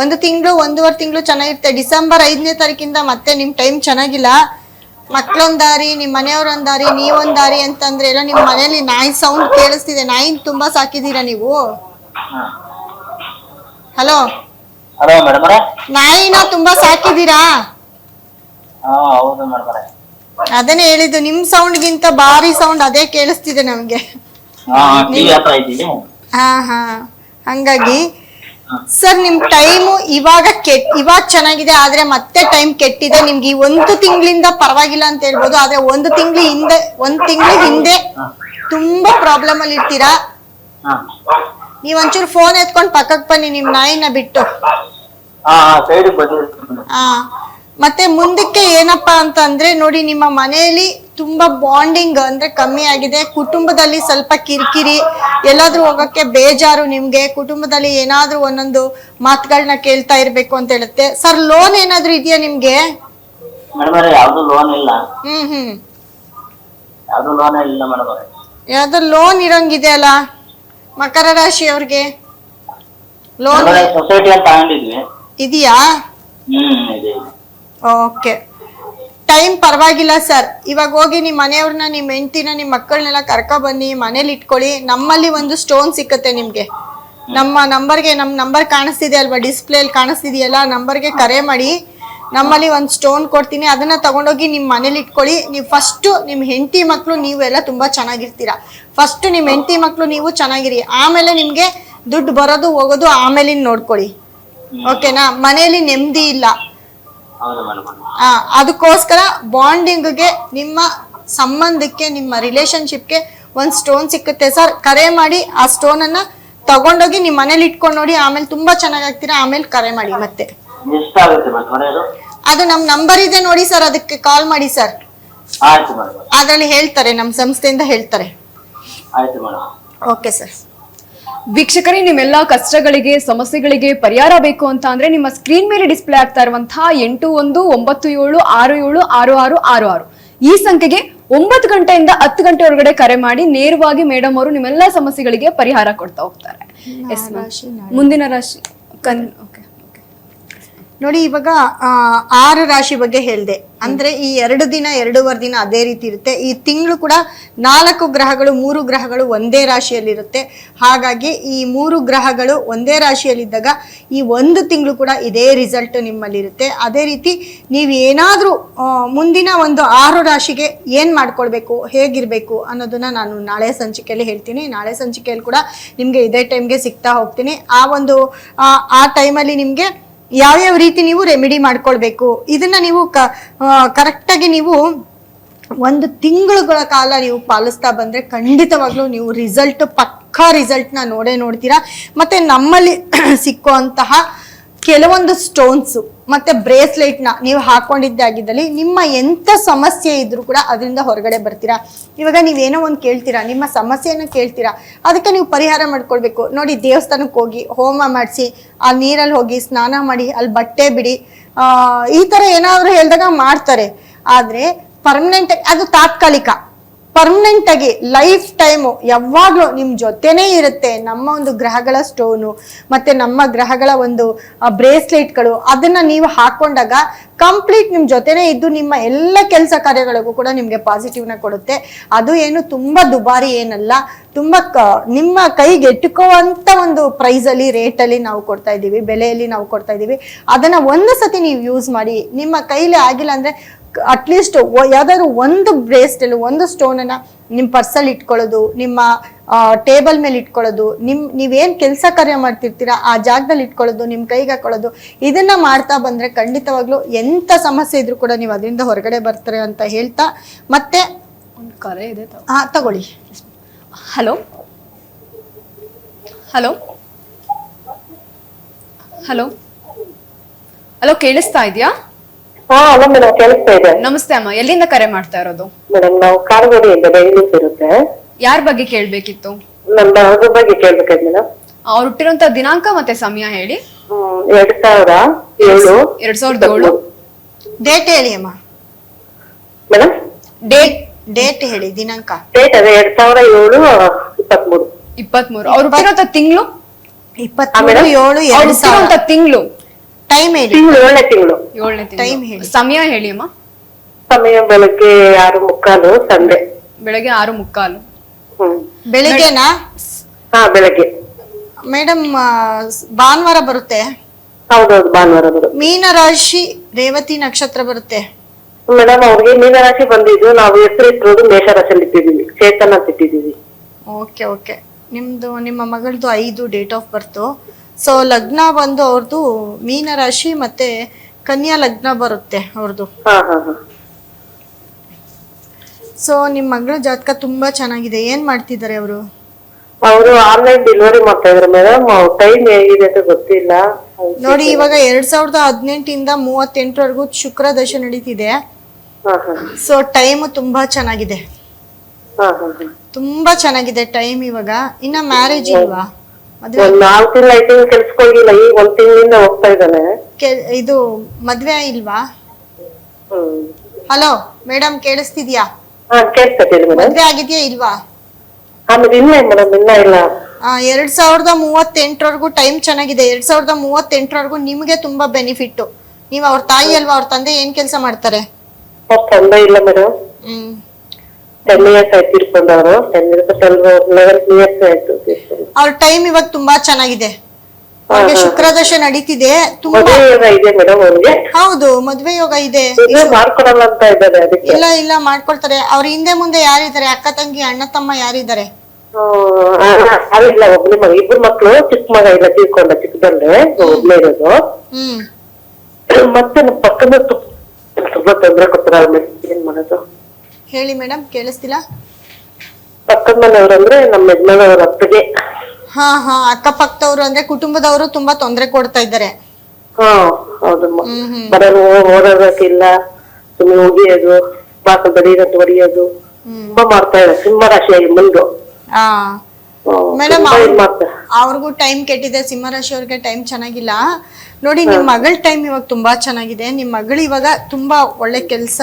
ಒಂದು ತಿಂಗಳು 1.5 ತಿಂಗಳು ಚೆನ್ನಾಗಿರುತ್ತೆ. ಡಿಸೆಂಬರ್ 5ನೇ ತಾರೀಕಿಂದ ಮತ್ತೆ ನಿಮ್ ಟೈಮ್ ಚೆನ್ನಾಗಿಲ್ಲ. ಮಕ್ಳೊಂದ್ ದಾರಿ, ನಿಮ್ ಮನೆಯವ್ರೊಂದ್ ದಾರಿ, ನೀವೊಂದ್ ದಾರಿ ಅಂತಂದ್ರೆ ಎಲ್ಲ ನಿಮ್ ಮನೇಲಿ ನಾಯಿ ಸೌಂಡ್ ಕೇಳಿಸ್ತಿದೆ. ನಾಯಿ ತುಂಬಾ ಸಾಕಿದೀರಾ ನೀವು? Hello hello madam. ನಾಯಿನ ತುಂಬಾ ಸಾಕಿದೀರಾ? ಹೌದು ಮೇಡಮ್. ಅದನ್ನೇ ಹೇಳಿದ್ದು, ನಿಮ್ ಸೌಂಡ್ ಗಿಂತ ಭಾರಿ ಸೌಂಡ್ ಅದೇ ಕೇಳಿಸ್ತಿದೆ ನಮ್ಗೆ. ಹಂಗಾಗಿ ಸರ್ ನಿಮ್ ಟೈಮು ಇವಾಗ ಚೆನ್ನಾಗಿದೆ, ಆದ್ರೆ ಮತ್ತೆ ಟೈಮ್ ಕೆಟ್ಟಿದೆ. ನಿಮ್ಗೆ ಈ 1 ತಿಂಗಳಿಂದ ಪರವಾಗಿಲ್ಲ ಅಂತ ಹೇಳ್ಬೋದು. ಆದ್ರೆ 1 ತಿಂಗಳ ಹಿಂದೆ ತುಂಬಾ ಪ್ರಾಬ್ಲಮ್ ಅಲ್ಲಿ ಇರ್ತೀರಾ. ನೀವ್ ಒಂಚೂರು ಫೋನ್ ಎತ್ಕೊಂಡ್ ಪಕ್ಕಕ್ ಬನ್ನಿ ನಿಮ್ ನಾಯಿನ ಬಿಟ್ಟು. ಮತ್ತೆ ಮುಂದಕ್ಕೆ ಏನಪ್ಪಾ ಅಂತಂದ್ರೆ ನೋಡಿ, ನಿಮ್ಮ ಮನೆಯಲ್ಲಿ ತುಂಬಾ ಬಾಂಡಿಂಗ್ ಅಂದ್ರೆ ಕಮ್ಮಿ ಆಗಿದೆ. ಕುಟುಂಬದಲ್ಲಿ ಸ್ವಲ್ಪ ಕಿರಿಕಿರಿ, ಎಲ್ಲಾದ್ರೂ ಹೋಗಕ್ಕೆ ಬೇಜಾರು ನಿಮ್ಗೆ. ಕುಟುಂಬದಲ್ಲಿ ಏನಾದ್ರೂ ಒಂದೊಂದು ಮಾತುಗಳನ್ನ ಕೇಳ್ತಾ ಇರ್ಬೇಕು ಅಂತ ಹೇಳುತ್ತೆ. ಸರ್ ಲೋನ್ ಏನಾದ್ರೂ ಇದೆಯಾ ನಿಮ್ಗೆ? ಯಾವ್ದು ಲೋನ್ ಇಲ್ಲ. ಯಾವ್ದು ಲೋನ್ ಇರಂಗಿದೆ ಅಲ್ಲ ಮಕರ ರಾಶಿ ಅವ್ರಿಗೆ? ಲೋನ್ ಸೊಸೈಟಿ ಅಂತ ತಗೊಂಡಿದ್ವಿ. ಇದೆಯಾ? ಓಕೆ, ಟೈಮ್ ಪರವಾಗಿಲ್ಲ ಸರ್. ಇವಾಗ ಹೋಗಿ ನಿಮ್ಮ ಮನೆಯವ್ರನ್ನ, ನಿಮ್ಮ ಹೆಂಡತಿನ, ನಿಮ್ಮ ಮಕ್ಕಳನ್ನೆಲ್ಲ ಕರ್ಕೊ ಬನ್ನಿ, ಮನೇಲಿ ಇಟ್ಕೊಳ್ಳಿ. ನಮ್ಮಲ್ಲಿ ಒಂದು ಸ್ಟೋನ್ ಸಿಕ್ಕತ್ತೆ ನಿಮ್ಗೆ. ನಮ್ಮ ನಂಬರ್ ಕಾಣಿಸ್ತಿದೆ ಅಲ್ವಾ, ಡಿಸ್ಪ್ಲೇಲಿ ಕಾಣಿಸ್ತಿದೆಯಲ್ಲ, ನಂಬರ್ಗೆ ಕರೆ ಮಾಡಿ. ನಮ್ಮಲ್ಲಿ ಒಂದು ಸ್ಟೋನ್ ಕೊಡ್ತೀನಿ, ಅದನ್ನ ತಗೊಂಡೋಗಿ ನಿಮ್ಮ ಮನೇಲಿ ಇಟ್ಕೊಳ್ಳಿ. ನೀವು ಫಸ್ಟ್ ನಿಮ್ಮ ಹೆಂಡತಿ ಮಕ್ಕಳು ನೀವು ಎಲ್ಲ ತುಂಬಾ ಚೆನ್ನಾಗಿರ್ತೀರಾ. ಫಸ್ಟ್ ನಿಮ್ಮ ಹೆಂಡತಿ ಮಕ್ಕಳು ನೀವು ಚೆನ್ನಾಗಿರಿ, ಆಮೇಲೆ ನಿಮ್ಗೆ ದುಡ್ಡು ಬರೋದು ಹೋಗೋದು ಆಮೇಲೆ ನೋಡ್ಕೊಳ್ಳಿ. ಓಕೆನಾ? ಮನೆಯಲ್ಲಿ ನೆಮ್ಮದಿ ಇಲ್ಲ. ಅದಕ್ಕೋಸ್ಕರ ಬಾಂಡಿಂಗ್ಗೆ, ನಿಮ್ಮ ಸಂಬಂಧಕ್ಕೆ, ನಿಮ್ಮ ರಿಲೇಶನ್ಶಿಪ್ಗೆ ಒಂದು ಸ್ಟೋನ್ ಸಿಕ್ಕುತ್ತೆ ಸರ್. ಕರೆ ಮಾಡಿ ಆ ಸ್ಟೋನ್ ಅನ್ನ ತಗೊಂಡೋಗಿ ನಿಮ್ಮ ಮನೇಲಿ ಇಟ್ಕೊಂಡು ನೋಡಿ. ಆಮೇಲೆ ತುಂಬಾ ಚೆನ್ನಾಗಾಗ್ತೀರಾ. ಆಮೇಲೆ ಕರೆ ಮಾಡಿ ಮತ್ತೆ. ಅದು ನಮ್ ನಂಬರ್ ಇದೆ ನೋಡಿ ಸರ್, ಅದಕ್ಕೆ ಕಾಲ್ ಮಾಡಿ ಸರ್. ಅದ್ರಲ್ಲಿ ಹೇಳ್ತಾರೆ, ನಮ್ಮ ಸಂಸ್ಥೆಯಿಂದ ಹೇಳ್ತಾರೆ. Okay sir. ವೀಕ್ಷಕರೇ, ನಿಮ್ಮೆಲ್ಲ ಕಷ್ಟಗಳಿಗೆ, ಸಮಸ್ಯೆಗಳಿಗೆ ಪರಿಹಾರ ಬೇಕು ಅಂತ ಅಂದ್ರೆ ನಿಮ್ಮ ಸ್ಕ್ರೀನ್ ಮೇಲೆ ಡಿಸ್ಪ್ಲೇ ಆಗ್ತಾ ಇರುವಂತಹ 8197676666 ಈ ಸಂಖ್ಯೆಗೆ 9 ಗಂಟೆಯಿಂದ 10 ಗಂಟೆ ಒಳಗಡೆ ಕರೆ ಮಾಡಿ ನೇರವಾಗಿ ಮೇಡಮ್ ಅವರು ನಿಮ್ಮೆಲ್ಲ ಸಮಸ್ಯೆಗಳಿಗೆ ಪರಿಹಾರ ಕೊಡ್ತಾ ಹೋಗ್ತಾರೆ. ಮುಂದಿನ ರಾಶಿ ಓಕೆ. ನೋಡಿ ಇವಾಗ 6 ರಾಶಿ ಬಗ್ಗೆ ಹೇಳಿದೆ. ಅಂದ್ರೆ ಈ 2 ದಿನ 2.5 ದಿನ ಅದೇ ರೀತಿ ಇರುತ್ತೆ. ಈ ತಿಂಗಳು ಕೂಡ 4 ಗ್ರಹಗಳು 3 ಗ್ರಹಗಳು ಒಂದೇ ರಾಶಿಯಲ್ಲಿರುತ್ತೆ. ಹಾಗಾಗಿ ಈ 3 ಗ್ರಹಗಳು ಒಂದೇ ರಾಶಿಯಲ್ಲಿದ್ದಾಗ ಈ 1 ತಿಂಗಳು ಕೂಡ ಇದೇ ರಿಸಲ್ಟ್ ನಿಮ್ಮಲ್ಲಿರುತ್ತೆ. ಅದೇ ರೀತಿ ನೀವು ಏನಾದರೂ ಮುಂದಿನ ಒಂದು 6 ರಾಶಿಗೆ ಏನು ಮಾಡ್ಕೊಳ್ಬೇಕು, ಹೇಗಿರಬೇಕು ಅನ್ನೋದನ್ನ ನಾನು ನಾಳೆ ಸಂಚಿಕೆಯಲ್ಲಿ ಹೇಳ್ತೀನಿ. ನಾಳೆ ಸಂಚಿಕೆಯಲ್ಲಿ ಕೂಡ ನಿಮಗೆ ಇದೇ ಟೈಮ್ಗೆ ಸಿಗ್ತಾ ಹೋಗ್ತೀನಿ. ಆ ಒಂದು ಆ ಟೈಮಲ್ಲಿ ನಿಮಗೆ ಯಾವ್ಯಾವ ರೀತಿ ನೀವು ರೆಮಿಡಿ ಮಾಡ್ಕೊಳ್ಬೇಕು ಇದನ್ನ ನೀವು ಕರೆಕ್ಟಾಗಿ ನೀವು 1 ತಿಂಗಳುಗಳ ಕಾಲ ನೀವು ಪಾಲಿಸ್ತಾ ಬಂದ್ರೆ ಖಂಡಿತವಾಗ್ಲೂ ನೀವು ಪಕ್ಕಾ ರಿಸಲ್ಟ್ನ ನೋಡ್ತೀರಾ. ಮತ್ತೆ ನಮ್ಮಲ್ಲಿ ಸಿಕ್ಕುವಂತಹ ಕೆಲವೊಂದು ಸ್ಟೋನ್ಸು ಮತ್ತೆ ಬ್ರೇಸ್ಲೆಟ್ನ ನೀವು ಹಾಕೊಂಡಿದ್ದಾಗಿದ್ದಲ್ಲಿ ನಿಮ್ಮ ಎಂಥ ಸಮಸ್ಯೆ ಇದ್ರೂ ಕೂಡ ಅದರಿಂದ ಹೊರಗಡೆ ಬರ್ತೀರಾ. ಇವಾಗ ನೀವೇನೋ ಒಂದು ಕೇಳ್ತೀರಾ, ನಿಮ್ಮ ಸಮಸ್ಯೆಯನ್ನು ಕೇಳ್ತೀರಾ, ಅದಕ್ಕೆ ನೀವು ಪರಿಹಾರ ಮಾಡ್ಕೊಳ್ಬೇಕು. ನೋಡಿ, ದೇವಸ್ಥಾನಕ್ಕೆ ಹೋಗಿ ಹೋಮ ಮಾಡಿಸಿ, ಆ ನೀರಲ್ಲಿ ಹೋಗಿ ಸ್ನಾನ ಮಾಡಿ, ಅಲ್ಲಿ ಬಟ್ಟೆ ಬಿಡಿ, ಈ ಥರ ಏನಾದರೂ ಹೇಳಿದಾಗ ಮಾಡ್ತಾರೆ. ಆದರೆ ಪರ್ಮನೆಂಟ್ ಅದು ತಾತ್ಕಾಲಿಕ. ಪರ್ಮನೆಂಟ್ ಆಗಿ ಲೈಫ್ ಟೈಮು ಯಾವಾಗ್ಲೂ ನಿಮ್ ಜೊತೆನೇ ಇರುತ್ತೆ ನಮ್ಮ ಒಂದು ಗ್ರಹಗಳ ಸ್ಟೋನು ಮತ್ತೆ ನಮ್ಮ ಗ್ರಹಗಳ ಒಂದು ಬ್ರೇಸ್ಲೆಟ್ಗಳು. ಅದನ್ನ ನೀವು ಹಾಕೊಂಡಾಗ ಕಂಪ್ಲೀಟ್ ನಿಮ್ ಜೊತೆನೇ ಇದ್ದು ನಿಮ್ಮ ಎಲ್ಲ ಕೆಲಸ ಕಾರ್ಯಗಳಿಗೂ ಕೂಡ ನಿಮ್ಗೆ ಪಾಸಿಟಿವ್ನ ಕೊಡುತ್ತೆ. ಅದು ಏನು ತುಂಬಾ ದುಬಾರಿ ಏನಲ್ಲ, ತುಂಬಾ ನಿಮ್ಮ ಕೈಗೆ ಎಟ್ಟುಕೋವಂತ ಒಂದು ಪ್ರೈಸ್ ಅಲ್ಲಿ, ರೇಟ್ ಅಲ್ಲಿ ನಾವು ಕೊಡ್ತಾ ಇದ್ದೀವಿ, ಬೆಲೆಯಲ್ಲಿ ನಾವು ಕೊಡ್ತಾ ಇದ್ದೀವಿ. ಅದನ್ನ ಒಂದು ಸತಿ ನೀವು ಯೂಸ್ ಮಾಡಿ. ನಿಮ್ಮ ಕೈಲಿ ಆಗಿಲ್ಲ ಅಂದ್ರೆ ಅಟ್ಲೀಸ್ಟ್ ಯಾವ್ದಾದ್ರು ಒಂದು ಬ್ರೇಸ್ಲೆಟ್, ಒಂದು ಸ್ಟೋನ್ ಅನ್ನ ನಿಮ್ ಪರ್ಸಲ್ಲಿ ಇಟ್ಕೊಳ್ಳೋದು, ನಿಮ್ಮ ಟೇಬಲ್ ಮೇಲೆ ಇಟ್ಕೊಳ್ಳೋದು, ನೀವೇನ್ ಕೆಲಸ ಕಾರ್ಯ ಮಾಡ್ತಿರ್ತೀರಾ ಆ ಜಾಗದಲ್ಲಿ ಇಟ್ಕೊಳ್ಳೋದು, ನಿಮ್ ಕೈಗೆ ಹಾಕೊಳ್ಳೋದು, ಇದನ್ನ ಮಾಡ್ತಾ ಬಂದ್ರೆ ಖಂಡಿತವಾಗ್ಲೂ ಎಂತ ಸಮಸ್ಯೆ ಇದ್ರೂ ಕೂಡ ನೀವು ಅದರಿಂದ ಹೊರಗಡೆ ಬರ್ತಾರೆ ಅಂತ ಹೇಳ್ತಾ, ಮತ್ತೆ ಒಂದು ಕರೆ ಇದೆ ತಗೊಳ್ಳಿ. ಹಲೋ ಹಲೋ ಹಲೋ ಹಲೋ, ಕೇಳಿಸ್ತಾ ಇದೆಯಾ? ಹಲೋ ಮೇಡಮ್, ಕೇಳಿಸ್ತಾ ಇದೆ. ನಮಸ್ತೆ ಅಮ್ಮ, ಎಲ್ಲಿಂದ ಕರೆ ಮಾಡ್ತಾ ಇರೋದು? ಮೇಡಮ್, ನಾವು ಕಾರವಾಡಿಯಿಂದ ಬೆಂಗಳೂರು ಇರುತ್ತೆ. ಯಾರ ಬಗ್ಗೆ ಕೇಳ್ಬೇಕಿತ್ತು? ನನ್ನ ಅವ್ರ ಬಗ್ಗೆ ಕೇಳ್ಬೇಕಾಯ್ತು ಮೇಡಮ್. ಅವ್ರು ಹುಟ್ಟಿರುವಂತ ದಿನಾಂಕ ಮತ್ತೆ ಸಮಯ ಹೇಳಿ. 2007. 2007. ಡೇಟ್ ಹೇಳಿ ಅಮ್ಮ. ಮೇಡಮ್, ಡೇಟ್ ಹೇಳಿ, ದಿನಾಂಕ. ಡೇಟ್ ಅದೇ 2007-23. 23. ಅವ್ರು ಹುಟ್ಟಿರುವಂತ ತಿಂಗಳು? 23/7/2000. ತಿಂಗಳು. ಟೈಮ್ ಹೇಳಿ. 7ನೇ ತಿಂಗಳು. 7ನೇ ಟೈಮ್ ತಿಂಗಳು. ಹೇಳಿ. ಸಮಯ ಹೇಳಿ ಅಮ್ಮ. ಸಮಯ ಬೆಳಗ್ಗೆ 6:15 ಸಂಡೆ. ಬೆಳಗ್ಗೆ 6:15. ಬೆಳಿಗ್ಗೆನಾ? ಬೆಳಗ್ಗೆ. ಮೇಡಮ್, ಭಾನುವಾರ ಬರುತ್ತೆ. ಹೌದೌದು, ಭಾನುವಾರ ಬರುತ್ತೆ. ಮೀನರಾಶಿ, ರೇವತಿ ನಕ್ಷತ್ರ ಬರುತ್ತೆ. ಮೇಡಮ್, ಅವ್ರಿಗೆ ಮೀನರಾಶಿ ಬಂದಿದ್ದು, ನಾವು ಹೆಸರು ಇಟ್ಟಿರೋದು ಮೇಷರಾಶಿಯಲ್ಲಿ ಇಟ್ಟಿದ್ದೀವಿ, ಚೇತನ ಅಂತ ಇಟ್ಟಿದ್ದೀವಿ. Okay okay. ನಿಮ್ಮ ಮಗಳದು 5 ಡೇಟ್ ಆಫ್ ಬರ್ತು. ಸೊ ಲಗ್ನ ಬಂದು ಅವ್ರದ್ದು ಮೀನರಾಶಿ ಮತ್ತೆ ಕನ್ಯಾ ಲಗ್ನ ಬರುತ್ತೆ ಅವ್ರದ್ದು. ಸೊ ನಿಮ್ಮ ಮಗಳ ಜಾತಕ ತುಂಬಾ ಚೆನ್ನಾಗಿದೆ. ಏನ್ ಮಾಡ್ತಿದ್ದಾರೆ ಅವರು? ಅವರು ಆನ್ಲೈನ್ ಡೆಲಿವರಿ ಮಾಡ್ತಾ ಇದಾರೆ ಮೇಡಮ್. ಟೈಮ್ ಹೇಗಿದೆ ಅಂತ ಗೊತ್ತಿಲ್ಲ. ನೋಡಿ, ಇವಾಗ 2018 38ವರೆಗೂ ಶುಕ್ರ ದಶೆ ನಡೀತಿದೆ. ಸೊ ಟೈಮ್ ತುಂಬಾ ಚೆನ್ನಾಗಿದೆ, ತುಂಬಾ ಚೆನ್ನಾಗಿದೆ ಟೈಮ್. ಇವಾಗ ಇನ್ನ ಮ್ಯಾರೇಜ್ ಇಲ್ವಾ? ಮದ್ವೆ 4 ತಿಂಗಳು ಆಯ್ತು, ಕೆಲ್ಸಕ್ಕೆ ಹೋಗಿಲ್ಲ. ಈಗ 1 ತಿಂಗಳಿಂದ ಹೋಗ್ತಾ ಇದ್ದಾನೆ. ಇದು ಮದ್ವೆ ಇಲ್ವಾ? ಹಲೋ ಮೇಡಮ್, ಕೇಳಿಸ್ತಿದ್ಯಾ? ಕೇಳ್ತೇನೆ ಮೇಡಮ್. ಮದ್ವೆ ಆಗಿದ್ಯಾ ಇಲ್ವಾ? ಇಲ್ಲ ಮೇಡಮ್, ಇನ್ನ ಇಲ್ಲ. 2038ವರೆಗೂ ಟೈಮ್ ಚೆನ್ನಾಗಿದೆ. 2038ವರೆಗೂ ನಿಮ್ಗೆ ತುಂಬಾ ಬೆನಿಫಿಟ್. ನೀವ್ ಅವ್ರ ತಾಯಿ ಅಲ್ವಾ? ಅವ್ರ ತಂದೆ ಏನ್ ಕೆಲಸ ಮಾಡ್ತಾರೆ? ತಂದೆ ಇಲ್ಲ ಮೇಡಮ್. 10 years ಆಯ್ತು ತೀರ್ಕೊಂಡವರು. 11 years ಆಯ್ತು. ಅವ್ರ ಟೈಮ್ ಇವಾಗ ತುಂಬಾ ಚೆನ್ನಾಗಿದೆ. ಅವ್ರಿಗೆ ಶುಕ್ರ ದಶೆ ನಡೀತಿದೆ. ತುಂಬಾ ಇದೆ ಮೇಡಮ್ ಅವ್ರಿಗೆ. ಹೌದು, ಮದ್ವೆ ಯೋಗ ಇದೆ. ಮಾಡ್ಕೊಡಲ್ಲ ಅಂತ ಇದ್ದಾರೆ. ಅದಕ್ಕೆ ಇಲ್ಲ ಮಾಡ್ಕೊಳ್ತಾರೆ. ಅವ್ರ ಹಿಂದೆ ಮುಂದೆ ಯಾರಿದ್ದಾರೆ? ಅಕ್ಕ ತಂಗಿ, ಅಣ್ಣ ತಮ್ಮ ಯಾರಿದ್ದಾರೆ? ಇಲ್ಲ, ಒಬ್ನೇ ಮಗ. 2 ಮಕ್ಳು. ಚಿಕ್ಕ ಮಗ ಇಲ್ಲ, ತೀರ್ಕೊಂಡ ಚಿಕ್ಕದಲ್ಲೇ ಒಬ್ನೇ ಇರೋದು. ಮತ್ತೆ ನಮ್ಮ ಪಕ್ಕದ ತುಂಬಾ ತೊಂದ್ರೆ ಕೊಡ್ತಾರ. ಏನ್ ಮಾಡೋದು ಹೇಳಿ ಮೇಡಮ್, ಕೇಳಿಸ್ತಿಲ್ಲ. ಪಕ್ಕದ ಮನೆಯವ್ರು ಅಂದ್ರೆ ನಮ್ಮ ಯಜಮಾನವ್ರ ಅಪ್ಪಗೆ. ಅಕ್ಕಪಕ್ಕದವ್ರು ಅಂದ್ರೆ ಕುಟುಂಬದವರು ತುಂಬಾ ತೊಂದರೆ ಕೊಡ್ತಾ ಇದ್ದಾರೆ. ಹೌದಮ್ಮ. ಬರೋದು ಓಡೋದಕ್ಕಿಲ್ಲ, ಸುಮ್ಮನೆ ಹೋಗಿಯೋದು, ಬಾಕ ಬಡಿಯೋದು ಹೊಡಿಯೋದು ತುಂಬಾ ಮಾಡ್ತಾ ಇದ್ದಾರೆ. ಸಿಂಹರಾಶಿಯಾಗಿ ಮುಂದೆ ಮೇಡಮ್ ಅವ್ರಿಗೂ ಟೈಮ್ ಕೆಟ್ಟಿದೆ. ಸಿಂಹರಾಶಿ ಅವ್ರಿಗೆ ಟೈಮ್ ಚೆನ್ನಾಗಿಲ್ಲ. ನೋಡಿ, ನಿಮ್ ಮಗಳ ಟೈಮ್ ಇವಾಗ ತುಂಬಾ ಚೆನ್ನಾಗಿದೆ. ನಿಮ್ ಮಗಳು ಇವಾಗ ತುಂಬಾ ಒಳ್ಳೆ ಕೆಲ್ಸ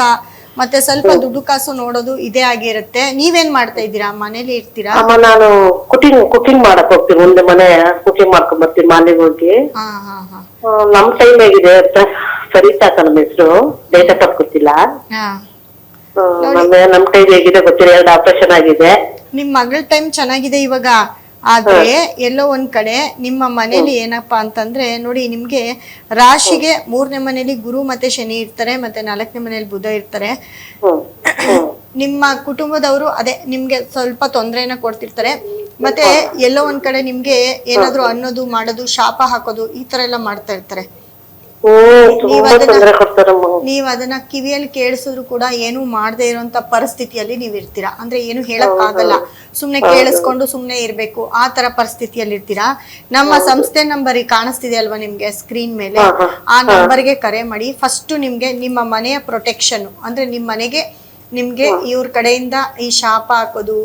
ಮತ್ತೆ ಸ್ವಲ್ಪ ದುಡ್ಡು ಕಾಸು ನೋಡೋದು ಇದೇ ಆಗಿರುತ್ತೆ. ನೀವೇನ್ ಮಾಡ್ತಾ ಇದ್ದೀರಾ? ಮನೇಲಿ ಇರ್ತೀರಾ? ಅಮ್ಮ ನಾನು ಕುಕಿಂಗ್ ಮಾಡಕ್ ಹೋಗ್ತೀನಿ, ಮುಂದೆ ಮನೆ ಕುಕಿಂಗ್ ಮಾಡ್ಕೊಂಡ್ ಬರ್ತೀನಿ ಮಾಲಿಗೆ ಹೋಗಿ. ಹಾ ಹಾ ಹಾ ನಮ್ ಟೈಮ್ ಹೇಗಿದೆ ಅಂತ ಸರಿತಾ ನಮ್ಮ ಹೆಸರು ಡೇಟಾ ತಪ್ಪಿಲ್ಲ. ಹಾ ನಮ್ ಟೈಮ್ ಹೇಗಿದೆ ಗೊತ್ತಿಲ್ಲ, 2 ಆಪರೇಷನ್ ಆಗಿದೆ. ನಿಮ್ ಮಗಳ ಟೈಮ್ ಚೆನ್ನಾಗಿದೆ ಇವಾಗ. ಆದ್ರೆ ಎಲ್ಲೋ ಒಂದ್ ಕಡೆ ನಿಮ್ಮ ಮನೇಲಿ ಏನಪ್ಪಾ ಅಂತಂದ್ರೆ ನೋಡಿ, ನಿಮ್ಗೆ ರಾಶಿಗೆ 3ನೇ ಮನೇಲಿ ಗುರು ಮತ್ತೆ ಶನಿ ಇರ್ತಾರೆ, ಮತ್ತೆ 4ನೇ ಮನೇಲಿ ಬುಧ ಇರ್ತಾರೆ. ನಿಮ್ಮ ಕುಟುಂಬದವರು ಅದೇ ನಿಮ್ಗೆ ಸ್ವಲ್ಪ ತೊಂದರೆನ ಕೊಡ್ತಿರ್ತಾರೆ. ಮತ್ತೆ ಎಲ್ಲೋ ಒಂದ್ ಕಡೆ ನಿಮ್ಗೆ ಏನಾದ್ರು ಅನ್ನೋದು ಮಾಡೋದು ಶಾಪ ಹಾಕೋದು ಈ ತರ ಎಲ್ಲ ಮಾಡ್ತಾ ಇರ್ತಾರೆ. ನೀವ್ ಅದನ್ನ ಕಿವಿಯಲ್ಲಿ ಕೇಳಿಸಿದ್ರು ಕೂಡ ಏನು ಮಾಡದೆ ಇರುವಂತ ಪರಿಸ್ಥಿತಿಯಲ್ಲಿ ನೀವ್ ಇರ್ತೀರಾ. ಅಂದ್ರೆ ಏನು ಹೇಳಕ್ ಆಗಲ್ಲ, ಸುಮ್ನೆ ಕೇಳಿಸ್ಕೊಂಡು ಸುಮ್ನೆ ಇರ್ಬೇಕು, ಆ ತರ ಪರಿಸ್ಥಿತಿಯಲ್ಲಿ ಇರ್ತೀರಾ. ನಮ್ಮ ಸಂಸ್ಥೆ ನಂಬರ್ ಕಾಣಿಸ್ತಿದೆ ಅಲ್ವಾ ನಿಮ್ಗೆ ಸ್ಕ್ರೀನ್ ಮೇಲೆ, ಆ ನಂಬರ್ಗೆ ಕರೆ ಮಾಡಿ. ಫಸ್ಟ್ ನಿಮ್ಗೆ ನಿಮ್ಮ ಮನೆಯ ಪ್ರೊಟೆಕ್ಷನ್ ಅಂದ್ರೆ ನಿಮ್ಗೆ ಇವ್ರ ಕಡೆಯಿಂದ ಈ ಶಾಪ ಹಾಕೋದು,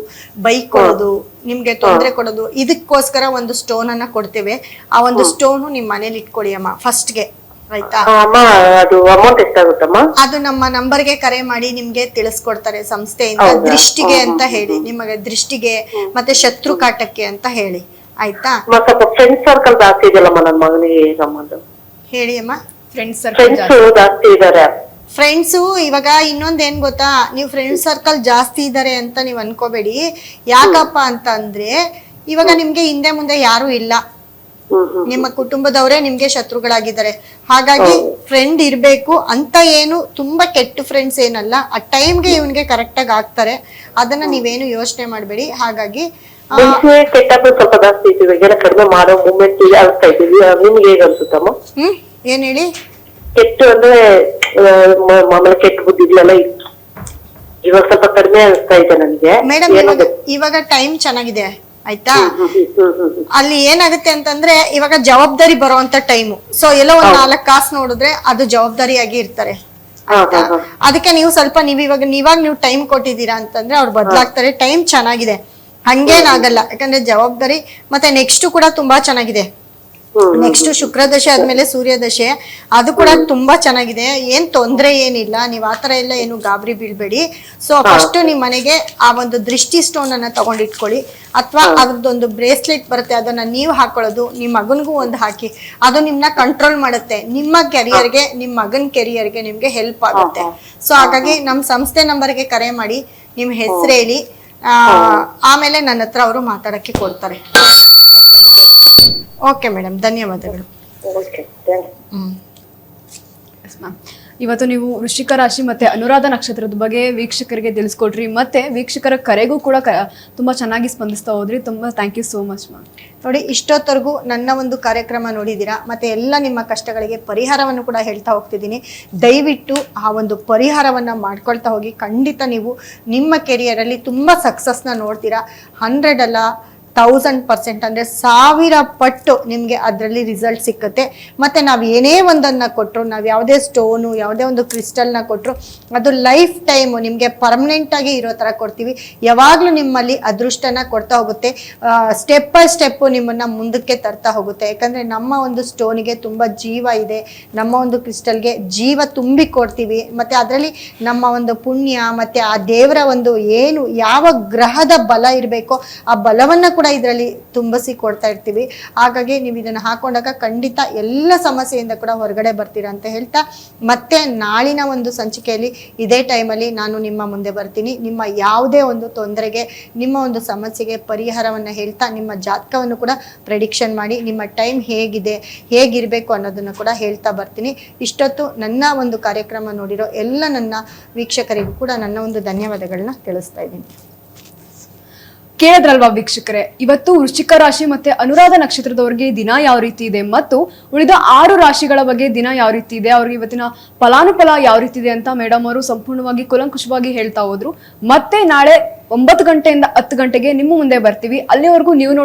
ಬೈಕೊಳ್ಳೋದು, ನಿಮ್ಗೆ ತೊಂದರೆ ಕೊಡೋದು, ಇದಕ್ಕೋಸ್ಕರ ಒಂದು ಸ್ಟೋನ್ ಅನ್ನ ಕೊಡ್ತೇವೆ. ಆ ಒಂದು ಸ್ಟೋನ್ ನಿಮ್ ಮನೇಲಿ ಇಟ್ಕೊಳ್ಳಿ ಅಮ್ಮ ಫಸ್ಟ್ಗೆ, ಆಯ್ತಾ? ಅದು ಅಮೌಂಟ್ ಎಷ್ಟಾಗುತ್ತಮ್ಮ? ಅದು ನಮ್ಮ ನಂಬರ್ಗೆ ಕರೆ ಮಾಡಿ ನಿಮ್ಗೆ ತಿಳಿಸ್ಕೊಡ್ತಾರೆ ಸಂಸ್ಥೆಯಿಂದ. ದೃಷ್ಟಿಗೆ ಅಂತ ಹೇಳಿ, ನಿಮಗೆ ದೃಷ್ಟಿಗೆ ಮತ್ತೆ ಶತ್ರು ಕಾಟಕ್ಕೆ ಅಂತ ಹೇಳಿ, ಆಯ್ತಾ? ಸ್ವಲ್ಪ ಫ್ರೆಂಡ್ಸ್ ಸರ್ಕಲ್ ಜಾಸ್ತಿ ಇದೆಯಲ್ಲಮ್ಮ ನನ್ನ ಮಗನಿಗೆ ಸಂಬಂಧ. ಹೇಳಿ ಅಮ್ಮ. ಫ್ರೆಂಡ್ಸ್ ಜಾಸ್ತಿ ಇದಾರೆ. ಫ್ರೆಂಡ್ಸು ಇವಾಗ ಇನ್ನೊಂದ್ ಏನ್ ಗೊತ್ತಾ, ನೀವು ಫ್ರೆಂಡ್ ಸರ್ಕಲ್ ಜಾಸ್ತಿ ಇದಾರೆ ಅಂತ ನೀವ್ ಅನ್ಕೋಬೇಡಿ. ಯಾಕಪ್ಪ ಅಂತ ಅಂದ್ರೆ ಇವಾಗ ನಿಮ್ಗೆ ಹಿಂದೆ ಮುಂದೆ ಯಾರು ಇಲ್ಲ, ನಿಮ್ಮ ಕುಟುಂಬದವರೇ ನಿಮ್ಗೆ ಶತ್ರುಗಳಾಗಿದ್ದಾರೆ. ಹಾಗಾಗಿ ಫ್ರೆಂಡ್ ಇರ್ಬೇಕು ಅಂತ, ಏನು ತುಂಬಾ ಕೆಟ್ಟ ಫ್ರೆಂಡ್ಸ್ ಏನಲ್ಲ, ಆ ಟೈಮ್ಗೆ ಇವನ್ಗೆ ಕರೆಕ್ಟ್ ಆಗಿ ಆಗ್ತಾರೆ. ಅದನ್ನ ನೀವೇನು ಯೋಚನೆ ಮಾಡ್ಬೇಡಿ. ಹಾಗಾಗಿ ಕೆಟ್ಟದ್ದು ಸ್ವಲ್ಪ ಜಾಸ್ತಿ ಇದ್ದೀವಿ, ಕಡಿಮೆ ಮಾಡೋ ಮೂಮೆಂಟ್ ಆಗ್ತಾ ಇದೀವಿ. ನಿಮ್ಗೆ ಹೇಗ ಅನ್ಸುತ್ತಮ್ಮ? ಏನ್ ಹೇಳಿ? ಕೆಟ್ಟ ಅಂದ್ರೆ ಮಾಮೂಲಿ ಕೆಟ್ಟ ಬುದ್ಧಿಗಳೆಲ್ಲ ಇವಾಗ ಸ್ವಲ್ಪ ಕಡಿಮೆ ಅನಿಸ್ತಾ ಇದೆ ನನ್ಗೆ. ಮೇಡಮ್ ಇವಾಗ ಟೈಮ್ ಚೆನ್ನಾಗಿದೆ, ಆಯ್ತಾ? ಅಲ್ಲಿ ಏನಾಗುತ್ತೆ ಅಂತಂದ್ರೆ ಇವಾಗ ಜವಾಬ್ದಾರಿ ಬರುವಂತ ಟೈಮು. ಸೊ ಎಲ್ಲೋ ಒಂದ್ 4 ಕಾಸು ನೋಡಿದ್ರೆ ಅದು ಜವಾಬ್ದಾರಿಯಾಗಿ ಇರ್ತಾರೆ. ಅದಕ್ಕೆ ನೀವು ಸ್ವಲ್ಪ ನೀವಾಗ ನೀವು ಟೈಮ್ ಕೊಟ್ಟಿದ್ದೀರಾ ಅಂತಂದ್ರೆ ಅವ್ರು ಬದಲಾಗ್ತಾರೆ. ಟೈಮ್ ಚೆನ್ನಾಗಿದೆ, ಹಂಗೇನಾಗಲ್ಲ. ಯಾಕಂದ್ರೆ ಜವಾಬ್ದಾರಿ ಮತ್ತೆ ನೆಕ್ಸ್ಟ್ ಕೂಡ ತುಂಬಾ ಚೆನ್ನಾಗಿದೆ. ನೆಕ್ಸ್ಟ್ ಶುಕ್ರ ದಶೆ ಆದ್ಮೇಲೆ ಸೂರ್ಯ ದಶೆ, ಅದು ಕೂಡ ತುಂಬಾ ಚೆನ್ನಾಗಿದೆ. ಏನ್ ತೊಂದ್ರೆ ಏನಿಲ್ಲ, ನೀವ್ ಆತರ ಎಲ್ಲ ಏನು ಗಾಬರಿ ಬೀಳ್ಬೇಡಿ. ಸೊ ಫಸ್ಟ್ ನಿಮ್ ಮನೆಗೆ ಆ ಒಂದು ದೃಷ್ಟಿ ಸ್ಟೋನ್ ಅನ್ನ ತಗೊಂಡಿಟ್ಕೊಳ್ಳಿ, ಅಥವಾ ಅದ್ರದ್ದೊಂದು ಬ್ರೇಸ್ಲೆಟ್ ಬರುತ್ತೆ, ಅದನ್ನ ನೀವು ಹಾಕೊಳ್ಳೋದು. ನಿಮ್ ಮಗನ್ಗೂ ಒಂದು ಹಾಕಿ, ಅದು ನಿಮ್ನ ಕಂಟ್ರೋಲ್ ಮಾಡುತ್ತೆ. ನಿಮ್ಮ ಕೆರಿಯರ್ಗೆ, ನಿಮ್ ಮಗನ್ ಕೆರಿಯರ್ಗೆ ನಿಮ್ಗೆ ಹೆಲ್ಪ್ ಆಗುತ್ತೆ. ಸೊ ಹಾಗಾಗಿ ನಮ್ ಸಂಸ್ಥೆ ನಂಬರ್ಗೆ ಕರೆ ಮಾಡಿ, ನಿಮ್ ಹೆಸರು ಹೇಳಿ, ಆಮೇಲೆ ನನ್ನ ಹತ್ರ ಅವರು ಮಾತಾಡಕ್ಕೆ ಕೊಡ್ತಾರೆ. ಓಕೆ ಮೇಡಮ್, ಧನ್ಯವಾದಗಳು. ಇವತ್ತು ನೀವು ವೃಶ್ಚಿಕ ರಾಶಿ ಮತ್ತೆ ಅನುರಾಧ ನಕ್ಷತ್ರದ ಬಗ್ಗೆ ವೀಕ್ಷಕರಿಗೆ ತಿಳಿಸ್ಕೊಟ್ರಿ, ಮತ್ತೆ ವೀಕ್ಷಕರ ಕರೆಗೂ ಕೂಡ ತುಂಬಾ ಚೆನ್ನಾಗಿ ಸ್ಪಂದಿಸ್ತಾ ಹೋದ್ರಿ. ತುಂಬಾ thank you so much ma'am. ನೋಡಿ, ಇಷ್ಟೊತ್ತರೆಗೂ ನನ್ನ ಒಂದು ಕಾರ್ಯಕ್ರಮ ನೋಡಿದ್ದೀರಾ, ಮತ್ತೆ ಎಲ್ಲ ನಿಮ್ಮ ಕಷ್ಟಗಳಿಗೆ ಪರಿಹಾರವನ್ನು ಕೂಡ ಹೇಳ್ತಾ ಹೋಗ್ತಿದ್ದೀನಿ. ದಯವಿಟ್ಟು ಆ ಒಂದು ಪರಿಹಾರವನ್ನ ಮಾಡ್ಕೊಳ್ತಾ ಹೋಗಿ. ಖಂಡಿತ ನೀವು ನಿಮ್ಮ ಕೆರಿಯರಲ್ಲಿ ತುಂಬಾ ಸಕ್ಸಸ್ನ ನೋಡ್ತೀರಾ. 100 ಅಲ್ಲ 1000% ಅಂದ್ರೆ 1000 ಪಟ್ಟು ನಿಮ್ಗೆ ಅದರಲ್ಲಿ ರಿಸಲ್ಟ್ ಸಿಕ್ಕುತ್ತೆ. ಮತ್ತೆ ನಾವು ಏನೇ ಒಂದನ್ನ ಕೊಟ್ಟರು, ನಾವು ಯಾವುದೇ ಸ್ಟೋನು, ಯಾವುದೇ ಒಂದು ಕ್ರಿಸ್ಟಲ್ನ ಕೊಟ್ಟರು, ಅದು ಲೈಫ್ ಟೈಮು ನಿಮ್ಗೆ ಪರ್ಮನೆಂಟ್ ಆಗಿ ಇರೋ ತರ ಕೊಡ್ತೀವಿ. ಯಾವಾಗ್ಲೂ ನಿಮ್ಮಲ್ಲಿ ಅದೃಷ್ಟನ ಕೊಡ್ತಾ ಹೋಗುತ್ತೆ. ಸ್ಟೆಪ್ ಬೈ ಸ್ಟೆಪ್ ನಿಮ್ಮನ್ನ ಮುಂದಕ್ಕೆ ತರ್ತಾ ಹೋಗುತ್ತೆ. ಯಾಕಂದ್ರೆ ನಮ್ಮ ಒಂದು ಸ್ಟೋನಿಗೆ ತುಂಬಾ ಜೀವ ಇದೆ, ನಮ್ಮ ಒಂದು ಕ್ರಿಸ್ಟಲ್ಗೆ ಜೀವ ತುಂಬಿ ಕೊಡ್ತೀವಿ. ಮತ್ತೆ ಅದರಲ್ಲಿ ನಮ್ಮ ಒಂದು ಪುಣ್ಯ, ಮತ್ತೆ ಆ ದೇವರ ಒಂದು ಏನು ಯಾವ ಗ್ರಹದ ಬಲ ಇರಬೇಕೋ ಆ ಬಲವನ್ನ ಕೂಡ ಇದರಲ್ಲಿ ತುಂಬಿಸಿ ಕೊಡ್ತಾ ಇರ್ತೀವಿ. ಹಾಗಾಗಿ ನೀವು ಇದನ್ನ ಹಾಕೊಂಡಾಗ ಖಂಡಿತ ಎಲ್ಲ ಸಮಸ್ಯೆಯಿಂದ ಕೂಡ ಹೊರಗಡೆ ಬರ್ತೀರಾ ಅಂತ ಹೇಳ್ತಾ, ಮತ್ತೆ ನಾಳಿನ ಒಂದು ಸಂಚಿಕೆಯಲ್ಲಿ ಇದೇ ಟೈಮಲ್ಲಿ ನಾನು ನಿಮ್ಮ ಮುಂದೆ ಬರ್ತೀನಿ. ನಿಮ್ಮ ಯಾವುದೇ ಒಂದು ತೊಂದರೆಗೆ, ನಿಮ್ಮ ಒಂದು ಸಮಸ್ಯೆಗೆ ಪರಿಹಾರವನ್ನ ಹೇಳ್ತಾ, ನಿಮ್ಮ ಜಾತಕವನ್ನು ಕೂಡ ಪ್ರೆಡಿಕ್ಷನ್ ಮಾಡಿ, ನಿಮ್ಮ ಟೈಮ್ ಹೇಗಿದೆ, ಹೇಗಿರ್ಬೇಕು ಅನ್ನೋದನ್ನ ಕೂಡ ಹೇಳ್ತಾ ಬರ್ತೀನಿ. ಇಷ್ಟೊತ್ತು ನನ್ನ ಒಂದು ಕಾರ್ಯಕ್ರಮ ನೋಡಿರೋ ಎಲ್ಲ ನನ್ನ ವೀಕ್ಷಕರಿಗೂ ಕೂಡ ನನ್ನ ಒಂದು ಧನ್ಯವಾದಗಳನ್ನ ತಿಳಿಸ್ತಾ ಇದ್ದೀನಿ. ಕೇಳಿದ್ರಲ್ವಾ ವೀಕ್ಷಕರೇ, ಇವತ್ತು ವೃಶ್ಚಿಕ ರಾಶಿ ಮತ್ತೆ ಅನುರಾಧ ನಕ್ಷತ್ರದವರಿಗೆ ದಿನ ಯಾವ ರೀತಿ ಇದೆ, ಮತ್ತು ಉಳಿದ 6 ರಾಶಿಗಳ ಬಗ್ಗೆ ದಿನ ಯಾವ ರೀತಿ ಇದೆ, ಅವ್ರಿಗೆ ಇವತ್ತಿನ ಫಲಾನುಫಲ ಯಾವ ರೀತಿ ಇದೆ ಅಂತ ಮೇಡಮ್ ಅವರು ಸಂಪೂರ್ಣವಾಗಿ ಕೂಲಂಕುಷವಾಗಿ ಹೇಳ್ತಾ ಹೋದ್ರು. ಮತ್ತೆ ನಾಳೆ 9 ಗಂಟೆಯಿಂದ 10 ಗಂಟೆಗೆ ನಿಮ್ಮ ಮುಂದೆ ಬರ್ತೀವಿ. ಅಲ್ಲಿವರೆಗೂ ನೀವು